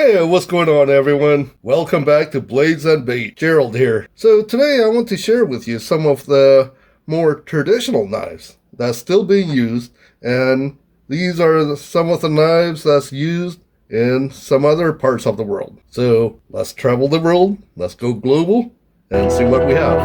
Hey, what's going on, everyone? Welcome back to Blades and Bait. Gerald here. So today I want to share with you some of the more traditional knives that's still being used, and these are some of the knives that's used in some other parts of the world. So let's travel the world, let's go global, and see what we have.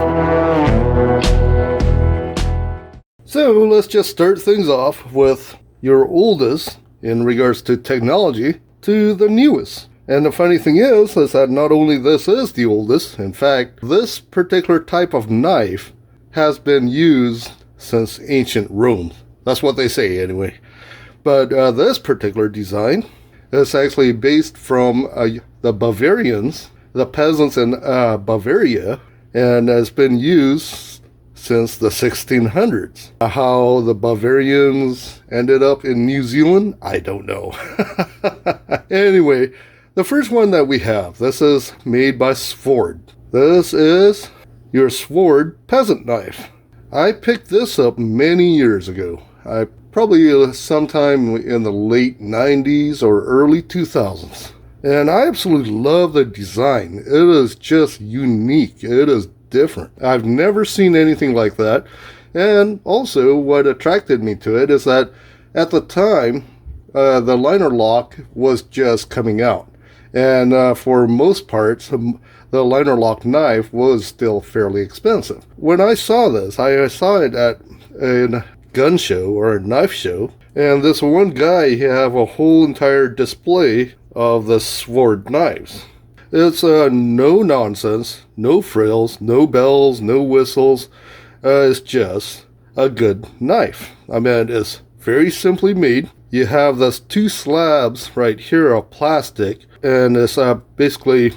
So let's just start things off with your oldest in regards to technology to the newest. And the funny thing is that not only this is the oldest, in fact, this particular type of knife has been used since ancient Rome. That's what they say anyway. But this particular design is actually based from the Bavarians, the peasants in Bavaria, and has been used since the 1600s. How the Bavarians ended up in New Zealand, I don't know. Anyway, the first one that we have, this is made by Svord. This is your Svord Peasant knife. I picked this up many years ago. Probably sometime in the late 90s or early 2000s. And I absolutely love the design. It is just unique. It is different. I've never seen anything like that. And also what attracted me to it is that at the time, the liner lock was just coming out. And for most parts, the liner lock knife was still fairly expensive. When I saw this, I saw it at a gun show or a knife show. And this one guy, he have a whole entire display of the Svord knives. It's no nonsense, no frills, no bells, no whistles. It's just a good knife. I mean, it's very simply made. You have those two slabs right here of plastic, and it's basically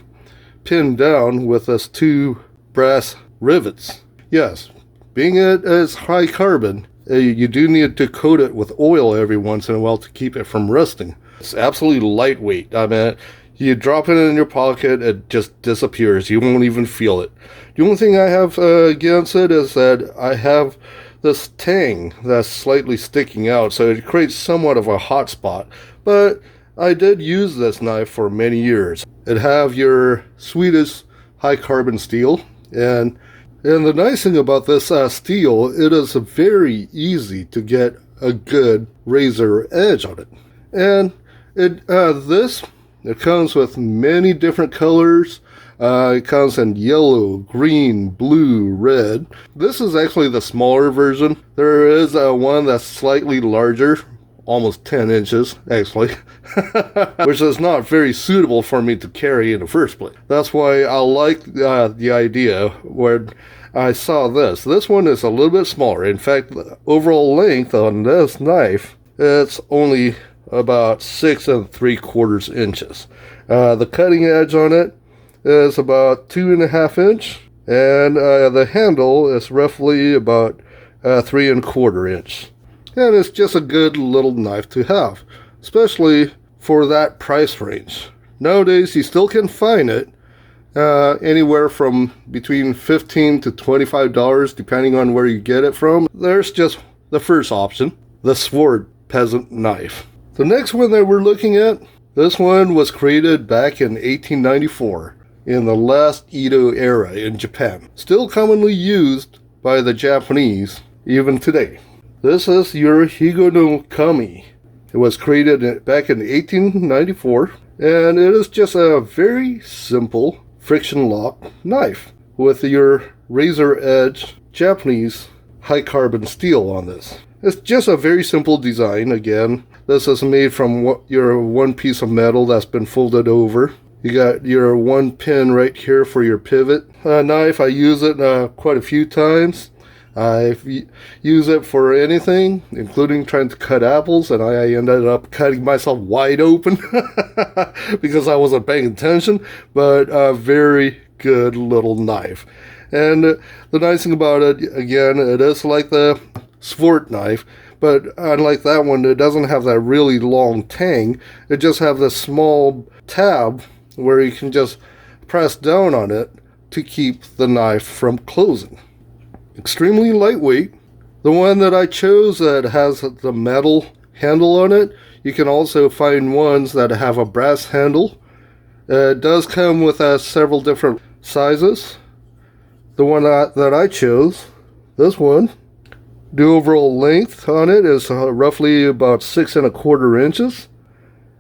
pinned down with those two brass rivets. Yes, being it as high carbon, you do need to coat it with oil every once in a while to keep it from rusting. It's absolutely lightweight. I mean, you drop it in your pocket, it just disappears. You won't even feel it. The only thing I have against it is that I have this tang that's slightly sticking out, so it creates somewhat of a hot spot. But I did use this knife for many years. It have your sweetest high carbon steel, and the nice thing about this steel, it is very easy to get a good razor edge on it. And it comes with many different colors. It comes in yellow, green, blue, red. This is actually the smaller version. There is one that's slightly larger, almost 10 inches, actually, which is not very suitable for me to carry in the first place. That's why I like the idea where I saw this. This one is a little bit smaller. In fact, the overall length on this knife, it's only about 6 3/4 inches. The cutting edge on it is about 2.5 inches, and the handle is roughly about 3 1/4 inches. And it's just a good little knife to have, especially for that price range. Nowadays, you still can find it anywhere from between $15 to $25, depending on where you get it from. There's just the first option, the Svord Peasant knife. The next one that we're looking at, this one was created back in 1894 in the last Edo era in Japan. Still commonly used by the Japanese even today. This is your Higonokami. It was created back in 1894, and it is just a very simple friction lock knife with your razor edge Japanese high carbon steel on this. It's just a very simple design. Again, this is made from your one piece of metal that's been folded over. You got your one pin right here for your pivot knife. I use it quite a few times. I use it for anything, including trying to cut apples, and I ended up cutting myself wide open because I wasn't paying attention, but a very good little knife. And the nice thing about it, again, it is like the Svord knife, but unlike that one, it doesn't have that really long tang. It just have this small tab where you can just press down on it to keep the knife from closing. Extremely lightweight. The one that I chose that has the metal handle on it, you can also find ones that have a brass handle, It does come with several different sizes. The one that I chose, this one, the overall length on it is roughly about 6¼ inches.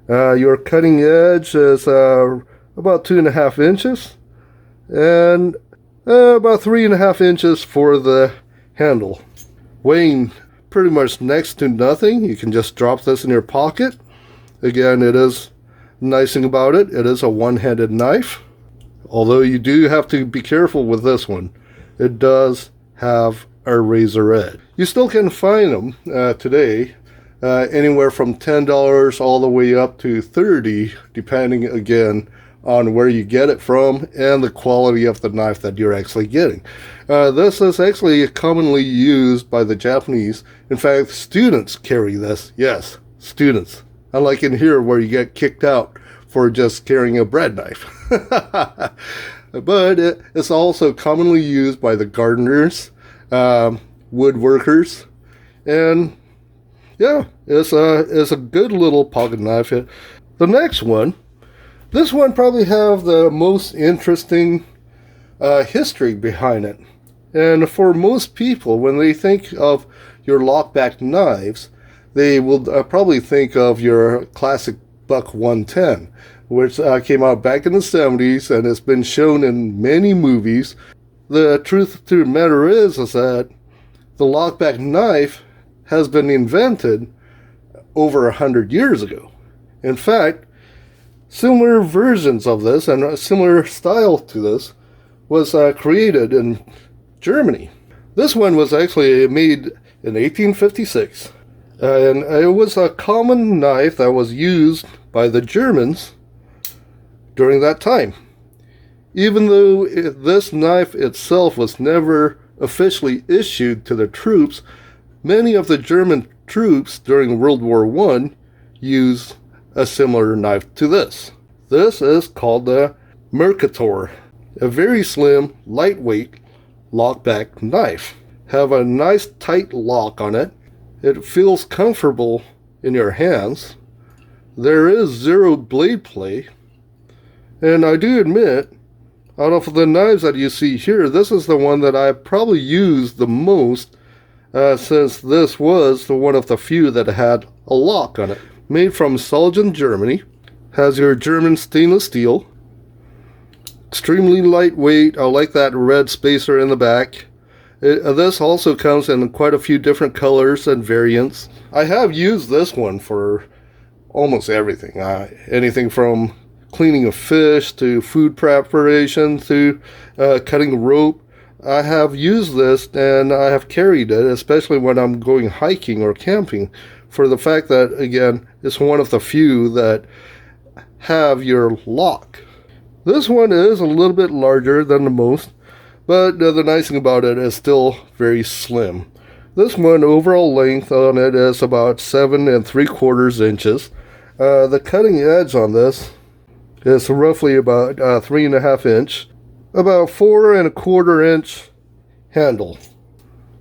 Your cutting edge is about 2½ inches, and about 3½ inches for the handle. Weighing pretty much next to nothing. You can just drop this in your pocket. Again, it is nice thing about it. It is a one-handed knife, although you do have to be careful with this one. It does have a razor edge. You still can find them today, anywhere from $10 all the way up to $30, depending again on where you get it from and the quality of the knife that you're actually getting. This is actually commonly used by the Japanese. In fact, students carry this. Yes, students. Unlike in here where you get kicked out for just carrying a bread knife. But it's also commonly used by the gardeners, woodworkers, and yeah, it's a good little pocket knife. The next one, this one probably have the most interesting history behind it. And for most people, when they think of your lockback knives, they will probably think of your classic Buck 110, which came out back in the 70s and has been shown in many movies. The truth to the matter is that the lockback knife has been invented over 100 years ago. In fact, similar versions of this and a similar style to this was created in Germany. This one was actually made in 1856, and it was a common knife that was used by the Germans during that time. Even though this knife itself was never officially issued to the troops, many of the German troops during World War I used a similar knife to this. This is called the Mercator, a very slim, lightweight lockback knife. Have a nice tight lock on it. It feels comfortable in your hands. There is zero blade play, and I do admit, out of the knives that you see here, this is the one that I probably used the most, since this was one of the few that had a lock on it. Made from Solgen, Germany. Has your German stainless steel. Extremely lightweight. I like that red spacer in the back. This also comes in quite a few different colors and variants. I have used this one for almost everything. Anything from cleaning a fish to food preparation to cutting rope. I have used this and I have carried it, especially when I'm going hiking or camping, for the fact that, again, it's one of the few that have your lock. This one is a little bit larger than the most, but the nice thing about it is still very slim. This one, overall length on it is about 7¾ inches. The cutting edge on this is roughly about 3½ inch, about 4¼ inch handle.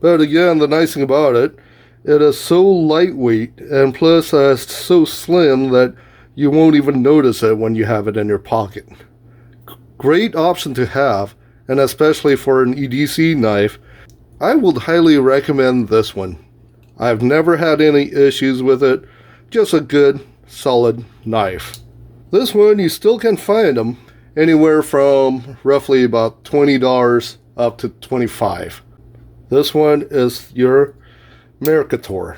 But again, the nice thing about it, it is so lightweight and plus so slim that you won't even notice it when you have it in your pocket. Great option to have, and especially for an EDC knife, I would highly recommend this one. I've never had any issues with it, just a good, solid knife. This one, you still can find them anywhere from roughly about $20 up to $25. This one is your Mercator.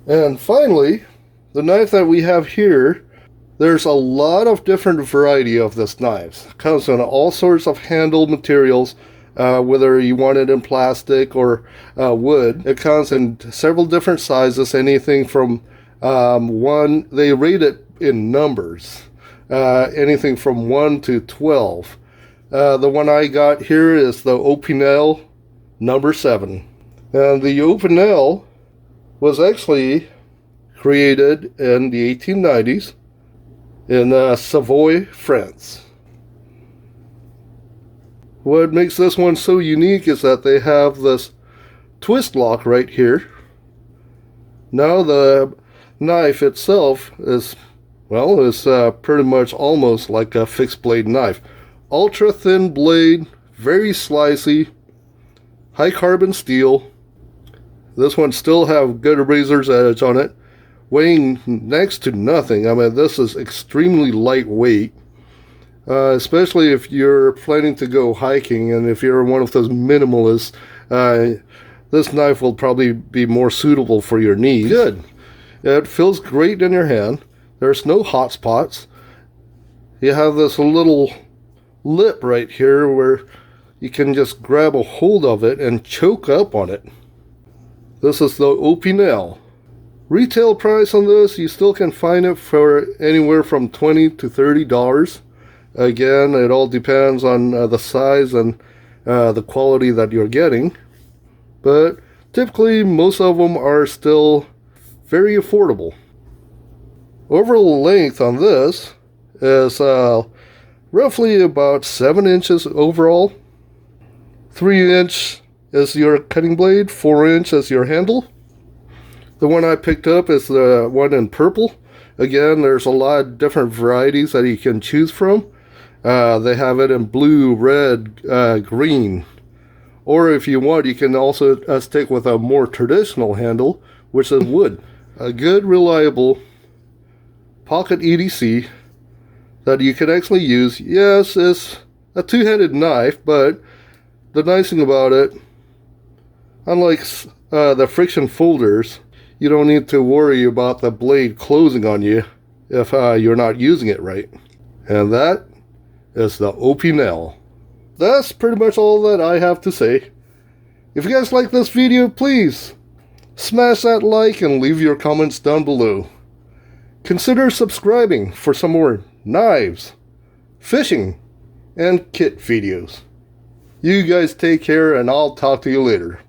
And finally, the knife that we have here, there's a lot of different variety of this knives. It comes in all sorts of handle materials, whether you want it in plastic or wood. It comes in several different sizes, anything from they rate it in numbers, anything from 1 to 12. The one I got here is the Opinel number 7. And the Opinel was actually created in the 1890s in Savoy, France. What makes this one so unique is that they have this twist lock right here. Now the knife itself is Well, it's pretty much almost like a fixed blade knife. Ultra thin blade, very slicey, high carbon steel. This one still have good razor's edge on it, weighing next to nothing. I mean, this is extremely lightweight, especially if you're planning to go hiking, and if you're one of those minimalists, this knife will probably be more suitable for your needs. Good. It feels great in your hand. There's no hot spots. You have this little lip right here where you can just grab a hold of it and choke up on it. This is the Opinel. Retail price on this, you still can find it for anywhere from $20 to $30. Again, it all depends on the size and the quality that you're getting. But typically, most of them are still very affordable. Overall length on this is roughly about 7 inches overall. 3-inch is your cutting blade, 4-inch is your handle. The one I picked up is the one in purple. Again, there's a lot of different varieties that you can choose from. They have it in blue, red, green. Or if you want, you can also stick with a more traditional handle, which is wood. A good, reliable pocket EDC that you can actually use. Yes, it's a two-handed knife, but the nice thing about it, unlike the friction folders, you don't need to worry about the blade closing on you if you're not using it right. And that is the Opinel. That's pretty much all that I have to say. If you guys like this video, please smash that like and leave your comments down below. Consider subscribing for some more knives, fishing, and kit videos. You guys take care, and I'll talk to you later.